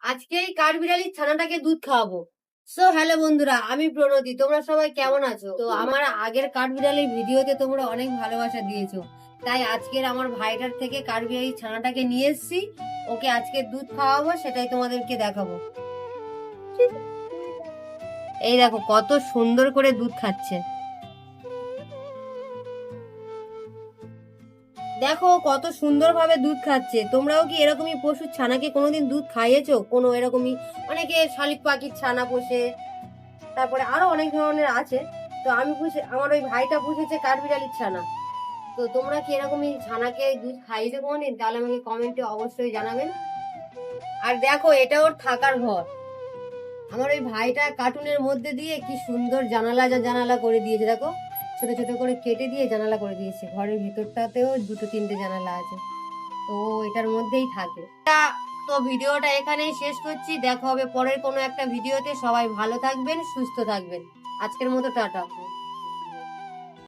আজকে এই কাঠবিড়ালির ছানাটাকে দুধ খাওয়াবো। সো হ্যালো বন্ধুরা, আমি প্রণতি। তোমরা সবাই কেমন আছো? তো আমার আগের কাঠবিড়ালির ভিডিওতে তোমরা অনেক ভালোবাসা দিয়েছো, তাই আজকের আমার ভাইটার থেকে কাঠবিড়ালির ছানাটাকে নিয়ে এসেছি। ওকে আজকে দুধ খাওয়াবো, সেটাই তোমাদেরকে দেখাবো। এই দেখো কত সুন্দর করে দুধ খাচ্ছে। দেখো কত সুন্দরভাবে দুধ খাচ্ছে। তোমরাও কি এরকমই পশুর ছানাকে কোনোদিন দুধ খাইয়েছো? কোনো এরকমই অনেকে শালিক পাখির ছানা পোষে, তারপরে আরো অনেক ধরনের আছে। তো আমি আমার ওই ভাইটা পুষেছে কাঠবিড়ালির ছানা। তো তোমরা কি এরকমই ছানাকে দুধ খাইয়েছো কোনোদিন? তাহলে আমাকে কমেন্টে অবশ্যই জানাবেন। আর দেখো এটা ওর থাকার ঘর। আমার ওই ভাইটা কার্টুনের মধ্যে দিয়ে কি সুন্দর জানালা জানালা করে দিয়েছে। দেখো ছোট ছোট করে কেটে দিয়ে জানালা করে দিয়েছে। ঘরের ভিতরটাতেও দুটো তিনটে জানালা আছে। তো এটার মধ্যেই থাকে। তো ভিডিওটা এখানেই শেষ করছি। দেখা হবে পরের কোনো একটা ভিডিওতে। সবাই ভালো থাকবেন, সুস্থ থাকবেন। আজকের মতো টাটা।